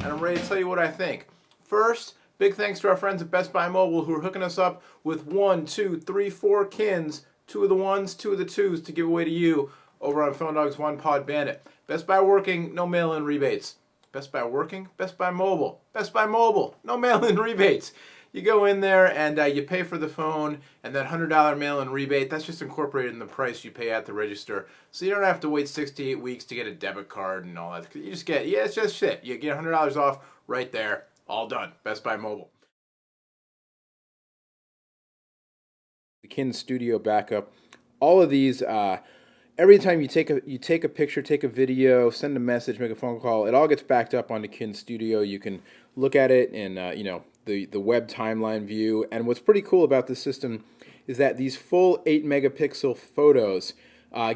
and I'm ready to tell you what I think. First, big thanks to our friends at Best Buy Mobile who are hooking us up with 4 Kins, 2 of the ones, 2 of the twos to give away to you over on Phone Dog's One Pod Bandit. Best Buy working, no mail-in rebates. Best Buy working, Best Buy Mobile. Best Buy Mobile, no mail-in rebates. You go in there and you pay for the phone, and that $100 mail-in rebate, that's just incorporated in the price you pay at the register. So you don't have to wait 6 to 8 weeks to get a debit card and all that. You just get, it's just shit. You get $100 off right there. All done. Best Buy Mobile. The Kin Studio backup. All of these, every time you take a picture, take a video, send a message, make a phone call, it all gets backed up onto Kin Studio. You can look at it in the web timeline view. And what's pretty cool about this system is that these full 8 megapixel photos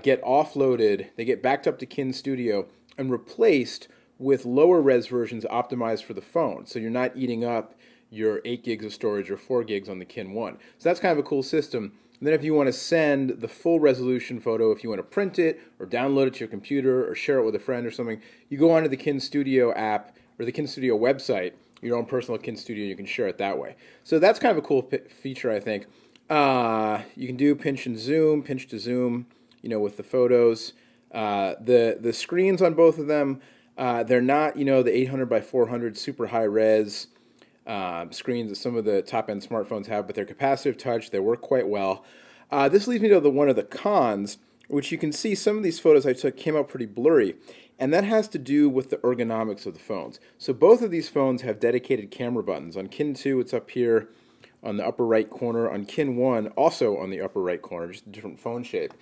get offloaded. They get backed up to Kin Studio and replaced with lower res versions optimized for the phone. So you're not eating up your 8 gigs of storage or 4 gigs on the Kin 1. So that's kind of a cool system. And then if you want to send the full resolution photo, if you want to print it or download it to your computer or share it with a friend or something, you go onto the Kin Studio app or the Kin Studio website, your own personal Kin Studio, you can share it that way. So that's kind of a cool feature, I think. You can do pinch and zoom, pinch to zoom, with the photos. The screens on both of them, they're not, the 800 by 400 super high res screens that some of the top-end smartphones have, but they're capacitive touch. They work quite well. This leads me to one of the cons, which you can see some of these photos I took came out pretty blurry, and that has to do with the ergonomics of the phones. So both of these phones have dedicated camera buttons. On Kin 2, it's up here on the upper right corner. On Kin 1, also on the upper right corner, just a different phone shape.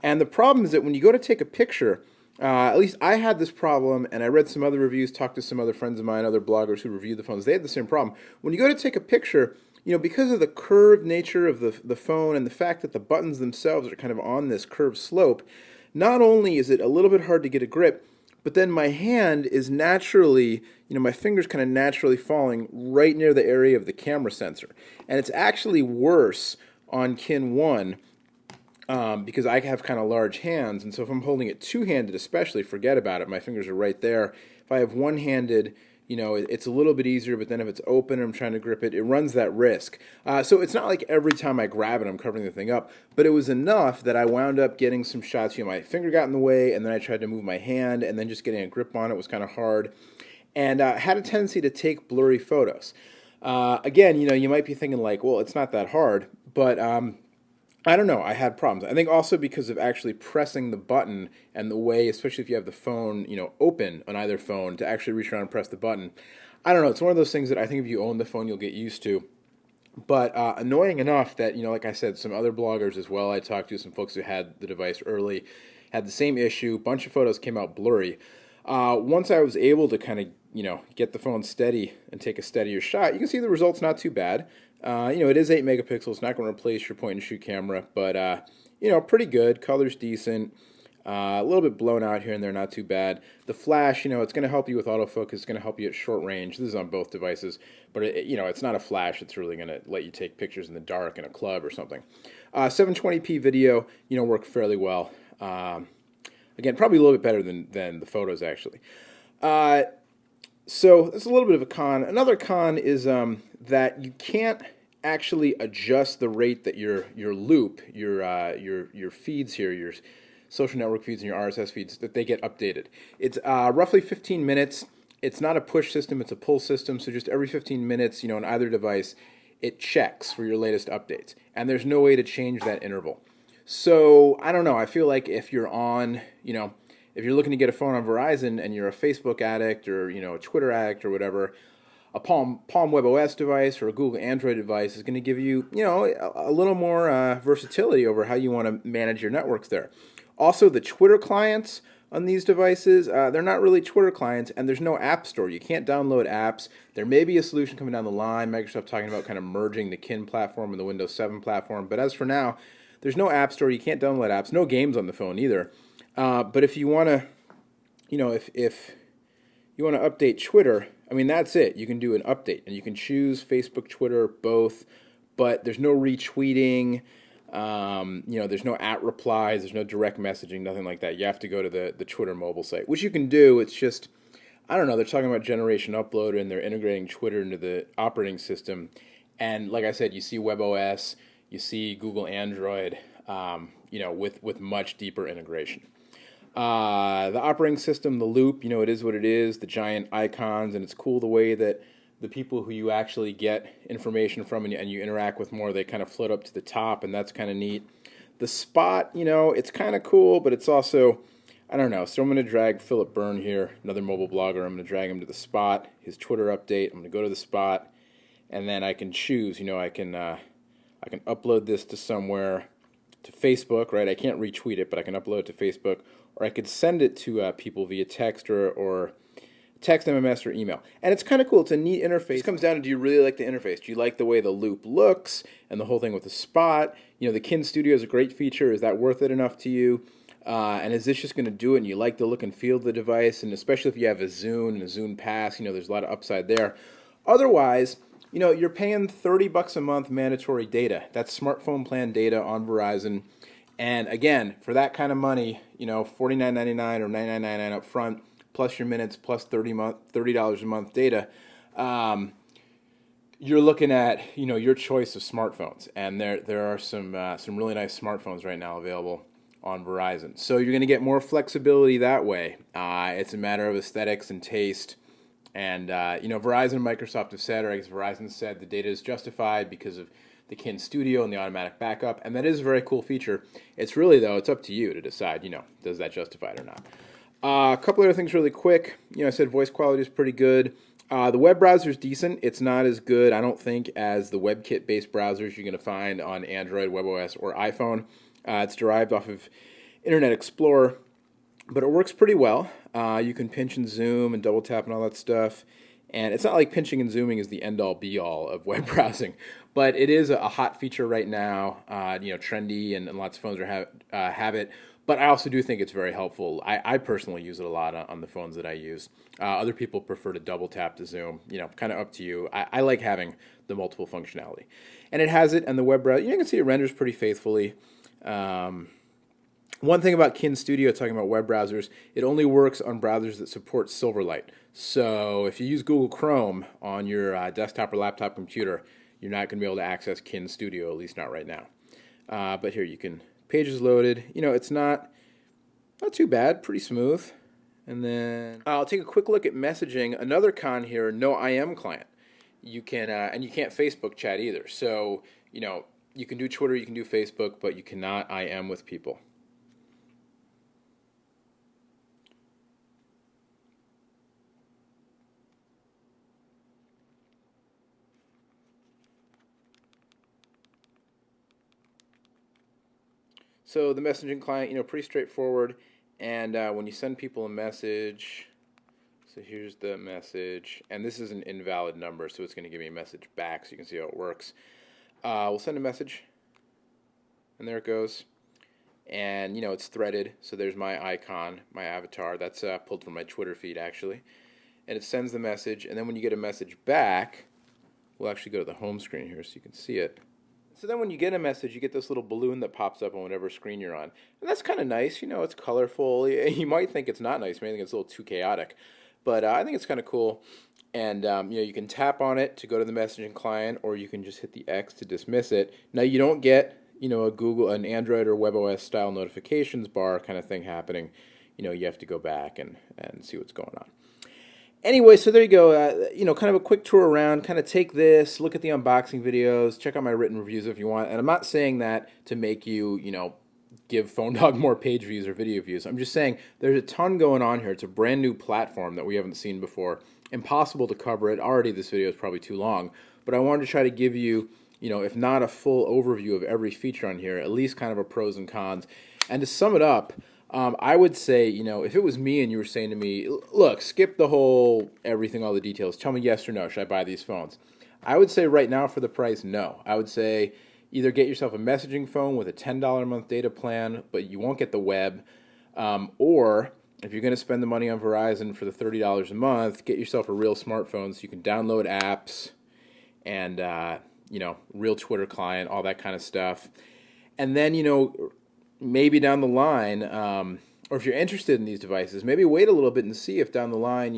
And the problem is that when you go to take a picture, at least I had this problem, and I read some other reviews, talked to some other friends of mine, other bloggers who reviewed the phones. They had the same problem. When you go to take a picture, because of the curved nature of the phone and the fact that the buttons themselves are kind of on this curved slope, not only is it a little bit hard to get a grip, but then my hand is naturally, my finger's kind of naturally falling right near the area of the camera sensor. And it's actually worse on Kin 1 because I have kind of large hands. And so if I'm holding it two-handed especially, forget about it. My fingers are right there. If I have one-handed, it's a little bit easier, but then if it's open and I'm trying to grip it, it runs that risk. So it's not like every time I grab it, I'm covering the thing up, but it was enough that I wound up getting some shots. My finger got in the way, and then I tried to move my hand, and then just getting a grip on it was kind of hard, and had a tendency to take blurry photos. Again, you might be thinking like, well, it's not that hard, but I don't know. I had problems. I think also because of actually pressing the button and the way, especially if you have the phone, open on either phone to actually reach around and press the button. I don't know. It's one of those things that I think if you own the phone, you'll get used to. But annoying enough that, like I said, some other bloggers as well, I talked to some folks who had the device early, had the same issue. Bunch of photos came out blurry. Once I was able to kind of, get the phone steady and take a steadier shot, you can see the results not too bad. It is 8 megapixels, not going to replace your point and shoot camera, but, pretty good. Color's decent. A little bit blown out here and there, not too bad. The flash, it's going to help you with autofocus. It's going to help you at short range. This is on both devices, but, it's not a flash. It's really going to let you take pictures in the dark in a club or something. 720p video, work fairly well. Again, probably a little bit better than the photos, actually. So that's a little bit of a con. Another con is that you can't actually adjust the rate that your loop, your feeds here, your social network feeds and your RSS feeds, that they get updated. It's roughly 15 minutes. It's not a push system, it's a pull system. So just every 15 minutes, on either device, it checks for your latest updates. And there's no way to change that interval. So I don't know. I feel like if you're on, if you're looking to get a phone on Verizon and you're a Facebook addict or, a Twitter addict or whatever, a Palm WebOS device or a Google Android device is going to give you, a little more versatility over how you want to manage your networks there. Also, the Twitter clients on these devices, they're not really Twitter clients, and there's no app store. You can't download apps. There may be a solution coming down the line, Microsoft talking about kind of merging the Kin platform and the Windows 7 platform, but as for now, there's no app store. You can't download apps. No games on the phone either. But if you want to, if you want to update Twitter, that's it. You can do an update, and you can choose Facebook, Twitter, both, but there's no retweeting. There's no at replies. There's no direct messaging, nothing like that. You have to go to the Twitter mobile site, which you can do. It's just, I don't know, they're talking about generation upload and they're integrating Twitter into the operating system. And like I said, you see WebOS, you see Google Android, with much deeper integration. The operating system, the loop, it is what it is, the giant icons, and it's cool the way that the people who you actually get information from and you interact with more, they kind of float up to the top, and that's kind of neat. The spot, it's kind of cool, but it's also, I don't know. So I'm going to drag Philip Byrne here, another mobile blogger. I'm going to drag him to the spot, his Twitter update. I'm going to go to the spot, and then I can choose. I can upload this to somewhere, to Facebook, right? I can't retweet it, but I can upload it to Facebook, or I could send it to people via text or text, MMS, or email. And it's kind of cool. It's a neat interface. It comes down to, do you really like the interface? Do you like the way the loop looks and the whole thing with the spot? The Kin Studio is a great feature. Is that worth it enough to you? And is this just going to do it, and you like the look and feel of the device? And especially if you have a Zune and a Zune Pass, there's a lot of upside there. Otherwise, you're paying $30 a month mandatory data. That's smartphone plan data on Verizon. And again, for that kind of money, $49.99 or $99.99 up front, plus your minutes, plus $30 a month data, you're looking at your choice of smartphones. And there are some really nice smartphones right now available on Verizon. So you're going to get more flexibility that way. It's a matter of aesthetics and taste. And Verizon and Microsoft have said, or I guess Verizon said, the data is justified because of the Kin Studio and the automatic backup, and that is a very cool feature. It's really, though, it's up to you to decide, does that justify it or not. A couple other things really quick. I said voice quality is pretty good. The web browser is decent. It's not as good, I don't think, as the WebKit-based browsers you're going to find on Android, WebOS, or iPhone. It's derived off of Internet Explorer, but it works pretty well. You can pinch and zoom and double tap and all that stuff. And it's not like pinching and zooming is the end-all, be-all of web browsing, but it is a hot feature right now. Trendy, and lots of phones have it. But I also do think it's very helpful. I personally use it a lot on the phones that I use. Other people prefer to double tap to zoom. Kind of up to you. I like having the multiple functionality, and it has it. And the web browser, you can see it renders pretty faithfully. One thing about Kin Studio, talking about web browsers, it only works on browsers that support Silverlight. So if you use Google Chrome on your desktop or laptop computer, you're not going to be able to access Kin Studio, at least not right now. But here you can, pages loaded. It's not too bad, pretty smooth. And then I'll take a quick look at messaging. Another con here, no IM client. You can, and you can't Facebook chat either. So, you can do Twitter, you can do Facebook, but you cannot IM with people. So the messaging client, pretty straightforward. And when you send people a message, so here's the message, and this is an invalid number, so it's going to give me a message back, so you can see how it works. We'll send a message, and there it goes. And it's threaded, so there's my icon, my avatar. That's pulled from my Twitter feed, actually. And it sends the message, and then when you get a message back, we'll actually go to the home screen here so you can see it. So then when you get a message, you get this little balloon that pops up on whatever screen you're on. And that's kind of nice. It's colorful. You might think it's not nice. You may think it's a little too chaotic. But I think it's kind of cool. And, you can tap on it to go to the messaging client, or you can just hit the X to dismiss it. Now, you don't get, an Android or WebOS style notifications bar kind of thing happening. You have to go back and see what's going on. Anyway, so there you go, kind of a quick tour around, kind of take this, look at the unboxing videos, check out my written reviews if you want, and I'm not saying that to make you, give Phone Dog more page views or video views. I'm just saying there's a ton going on here. It's a brand new platform that we haven't seen before. Impossible to cover it. Already this video is probably too long, but I wanted to try to give you, if not a full overview of every feature on here, at least kind of a pros and cons. And to sum it up, I would say, if it was me and you were saying to me, look, skip the whole everything, all the details, tell me yes or no, should I buy these phones? I would say right now for the price, no. I would say either get yourself a messaging phone with a $10 a month data plan, but you won't get the web, or if you're going to spend the money on Verizon for the $30 a month, get yourself a real smartphone so you can download apps and, real Twitter client, all that kind of stuff. And then, maybe down the line, or if you're interested in these devices, maybe wait a little bit and see if down the line,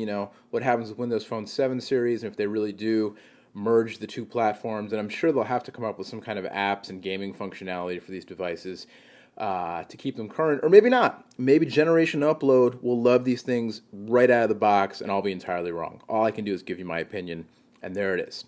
what happens with Windows Phone 7 series, and if they really do merge the two platforms. And I'm sure they'll have to come up with some kind of apps and gaming functionality for these devices to keep them current, or maybe not. Maybe Generation Upload will love these things right out of the box, and I'll be entirely wrong. All I can do is give you my opinion, and there it is.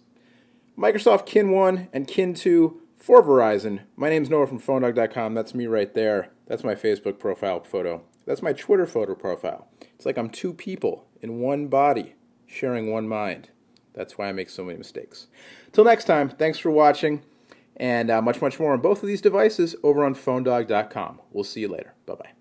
Microsoft Kin 1 and Kin 2 for Verizon. My name's Noah from PhoneDog.com. That's me right there. That's my Facebook profile photo. That's my Twitter photo profile. It's like I'm two people in one body sharing one mind. That's why I make so many mistakes. Till next time, thanks for watching, and much, much more on both of these devices over on PhoneDog.com. We'll see you later. Bye-bye.